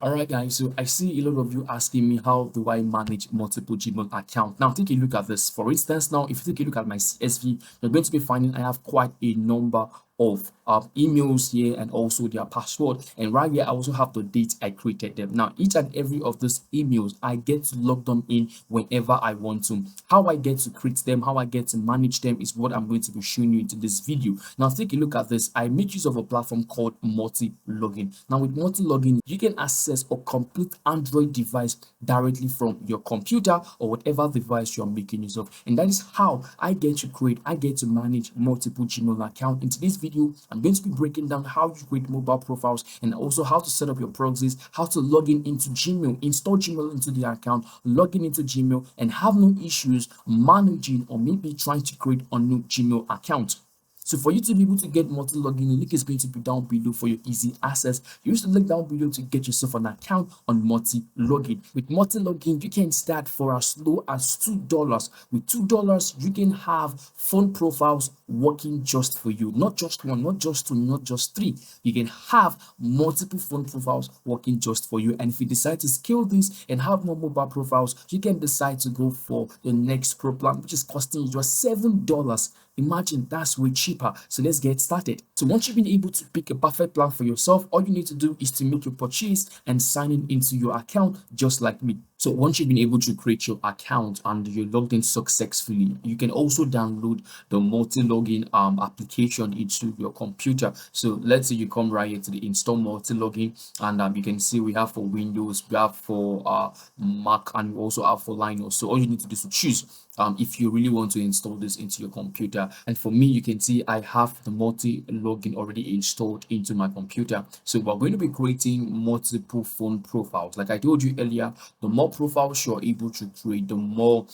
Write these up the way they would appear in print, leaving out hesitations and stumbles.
All right, guys. So I see a lot of you asking me, how do I manage multiple Gmail accounts? Now, take a look at this. For instance, now, if you take a look at my CSV, you're going to be finding I have quite a number of emails here and also their password. And right here, I also have the date I created them. Now, each and every of these emails, I get to log them in whenever I want to. How I get to create them, how I get to manage them is what I'm going to be showing you into this video. Now, take a look at this. I make use of a platform called multilogin. Now, with multilogin, you can access a complete Android device directly from your computer or whatever device you're making use of. And that is how I get to create, I get to manage multiple Gmail accounts. Into this video, I'm going to be breaking down how you create mobile profiles and also how to set up your proxies, how to log in into Gmail, install Gmail into the account, log in into Gmail, and have no issues managing or maybe trying to create a new Gmail account. So for you to be able to get multi-login, the link is going to be down below for your easy access. Use the link down below to get yourself an account on multi-login. With multi-login, you can start for as low as $2. With $2, you can have phone profiles working just for you. Not just one, not just two, not just three. You can have multiple phone profiles working just for you. And if you decide to scale this and have more mobile profiles, you can decide to go for the next pro plan, which is costing you just $7. Imagine, that's way cheaper. So let's get started. So once you've been able to pick a perfect plan for yourself, all you need to do is to make your purchase and sign in into your account just like me. So once you've been able to create your account and you're logged in successfully, you can also download the multi-login application into your computer. So let's say you come right here to the install multi-login, and you can see we have for Windows, we have for Mac, and we also have for Linux. So all you need to do is to choose if you really want to install this into your computer. And for me, you can see I have the multi-login already installed into my computer. So we're going to be creating multiple phone profiles. Like I told you earlier, the more profiles you're able to create, the more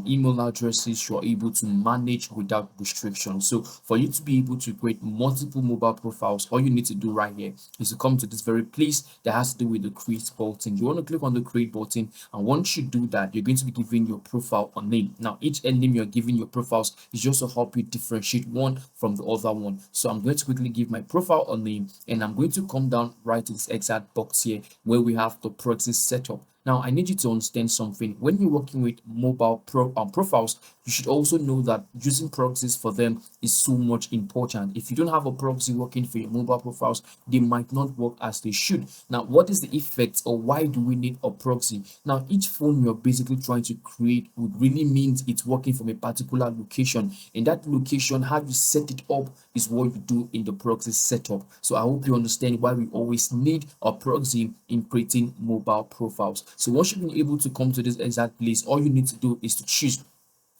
email addresses you're able to manage without restriction. So for you to be able to create multiple mobile profiles, all you need to do right here is to come to this very place that has to do with the create button. You want to click on the create button, and once you do that, you're going to be giving your profile a name. Now, each name you're giving your profiles is just to help you differentiate one from the other one. So I'm going to quickly give my profile a name, and I'm going to come down right to this exact box here where we have the proxy setup. Now, I need you to understand something. When you're working with mobile profiles, you should also know that using proxies for them is so much important. If you don't have a proxy working for your mobile profiles, they might not work as they should. Now, what is the effect, or why do we need a proxy? Now, each phone you're basically trying to create would really means it's working from a particular location. In that location, how you set it up is what you do in the proxy setup. So I hope you understand why we always need a proxy in creating mobile profiles. So once you've been able to come to this exact place, all you need to do is to choose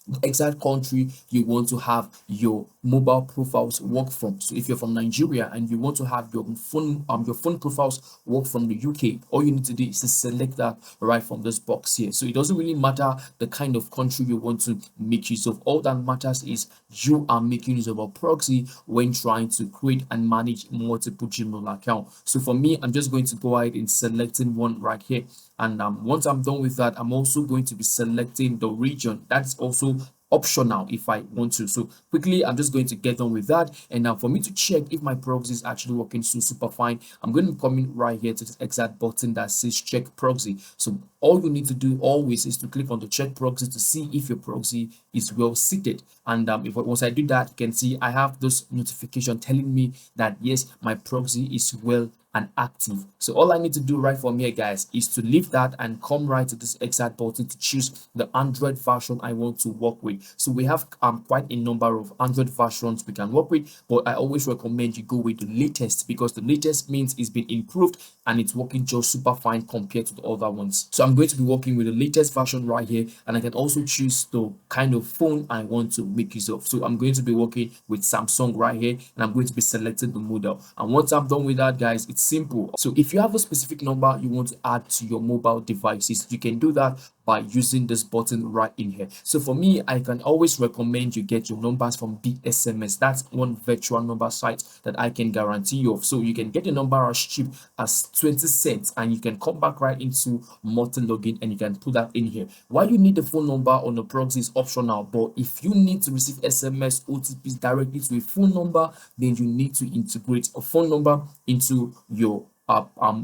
the exact country you want to have your mobile profiles work from. So if you're from Nigeria and you want to have your phone profiles work from the UK, all you need to do is to select that right from this box here. So it doesn't really matter the kind of country you want to make use of. All that matters is you are making use of a proxy when trying to create and manage multiple Gmail accounts. So for me, I'm just going to go ahead and selecting one right here. And once I'm done with that, I'm also going to be selecting the region. That's also optional if I want to. So quickly, I'm just going to get on with that. And now for me to check if my proxy is actually working so super fine, I'm going to come in right here to this exact button that says check proxy. So all you need to do always is to click on the check proxy to see if your proxy is well seated. And if once I do that, you can see I have this notification telling me that yes, my proxy is well and active. So all I need to do right from here, guys, is to leave that and come right to this exact button to choose the Android version I want to work with. So we have quite a number of Android versions we can work with, but I always recommend you go with the latest, because the latest means it's been improved and it's working just super fine compared to the other ones. So I'm going to be working with the latest version right here, and I can also choose the kind of phone I want to make use of. So I'm going to be working with Samsung right here, and I'm going to be selecting the model. And once I'm done with that, guys, it's simple. So if you have a specific number you want to add to your mobile devices, you can do that by using this button right in here. So for me, I can always recommend you get your numbers from BSMS. That's one virtual number site that I can guarantee you of. So you can get a number as cheap as 20 cents, and you can come back right into multi-login and you can put that in here. Why you need the phone number on the proxy is optional, but if you need to receive SMS OTPs directly to a phone number, then you need to integrate a phone number into your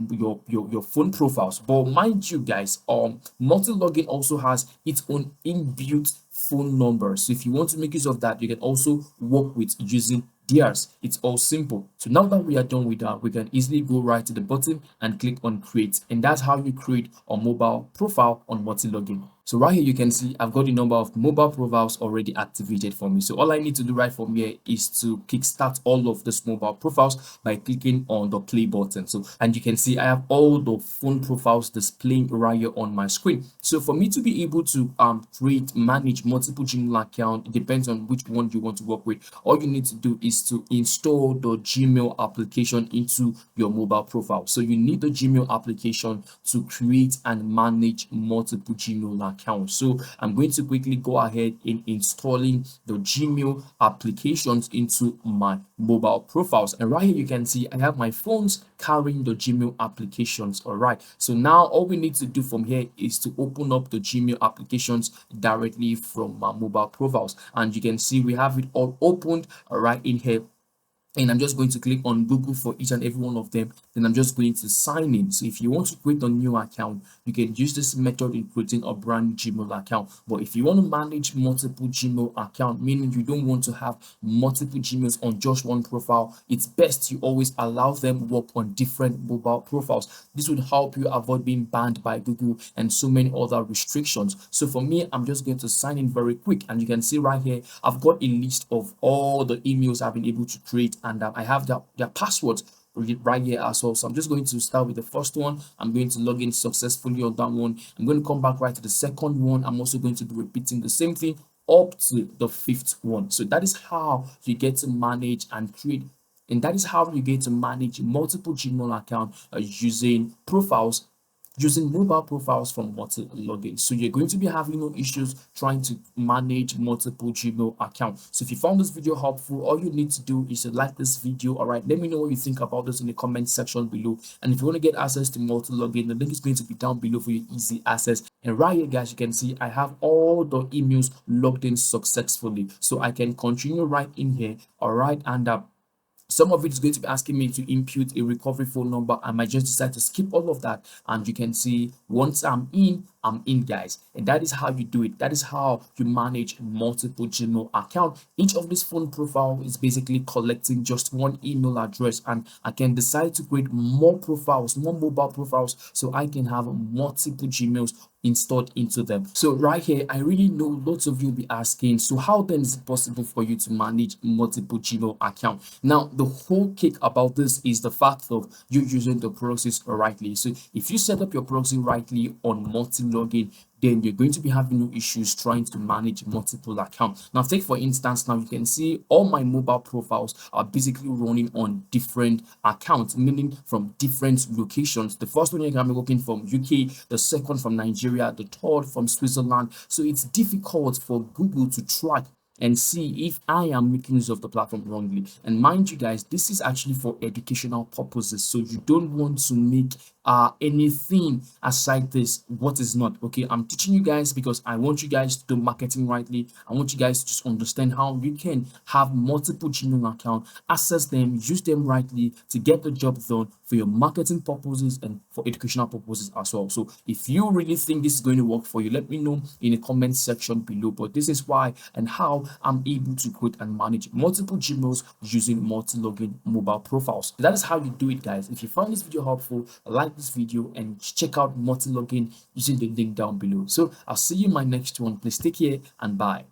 your phone profiles. But mind you guys, multi-login also has its own inbuilt phone number. So if you want to make use of that, you can also work with using theirs. It's all simple. So now that we are done with that, we can easily go right to the bottom and click on create, and that's how you create a mobile profile on multi-login. So right here you can see I've got the number of mobile profiles already activated for me. So all I need to do right from here is to kickstart all of these mobile profiles by clicking on the play button. So, and you can see I have all the phone profiles displaying right here on my screen. So for me to be able to manage multiple Gmail account, it depends on which one you want to work with. All you need to do is to install the Gmail application into your mobile profile. So you need the Gmail application to create and manage multiple Gmail accounts. So I'm going to quickly go ahead in installing the Gmail applications into my mobile profiles. And right here you can see I have my phones carrying the Gmail applications. All right. So now all we need to do from here is to open up the Gmail applications directly from my mobile profiles. And you can see we have it all opened right in here. And I'm just going to click on Google for each and every one of them. Then I'm just going to sign in. So if you want to create a new account, you can use this method in creating a brand new Gmail account. But if you want to manage multiple Gmail account, meaning you don't want to have multiple Gmails on just one profile, it's best you always allow them work on different mobile profiles. This would help you avoid being banned by Google and so many other restrictions. So for me, I'm just going to sign in very quick. And you can see right here, I've got a list of all the emails I've been able to create, and I have their passwords right here as well. So I'm just going to start with the first one. I'm going to log in successfully on that one. I'm going to come back right to the second one. I'm also going to be repeating the same thing up to the fifth one. So that is how you get to manage and create, and that is how you get to manage multiple Gmail accounts using profiles, using mobile profiles from multi-login. So you're going to be having no issues trying to manage multiple Gmail accounts. So if you found this video helpful, all you need to do is to like this video. All right, let me know what you think about this in the comment section below. And if you want to get access to multi-login, the link is going to be down below for your easy access. And right here, guys, you can see I have all the emails logged in successfully, so I can continue right in here. All right, and some of it is going to be asking me to input a recovery phone number. I might just decide to skip all of that. And you can see once I'm in, guys. And that is how you do it. That is how you manage multiple Gmail account. Each of this phone profile is basically collecting just one email address, and I can decide to create more profiles, more mobile profiles, so I can have multiple Gmails installed into them. So right here, I really know lots of you will be asking, so how then is it possible for you to manage multiple Gmail account? Now, the whole kick about this is the fact of you using the proxies rightly. So if you set up your proxy rightly on multi-login, then you're going to be having no issues trying to manage multiple accounts. Now, take for instance, now you can see all my mobile profiles are basically running on different accounts, meaning from different locations. The first one you can be working from UK, the second from Nigeria, the third from Switzerland. So it's difficult for Google to track and see if I am making use of the platform wrongly. And mind you guys, this is actually for educational purposes, so you don't want to make anything aside this what is not. Okay, I'm teaching you guys because I want you guys to do marketing rightly. I want you guys to just understand how you can have multiple Gmail accounts, access them, use them rightly to get the job done for your marketing purposes and for educational purposes as well. So if you really think this is going to work for you, let me know in the comment section below. But this is why and how I'm able to create and manage multiple Gmails using multi-login mobile profiles. That is how you do it, guys. If you found this video helpful, like this video and check out multi-login using the link down below. So I'll see you in my next one. Please take care and bye.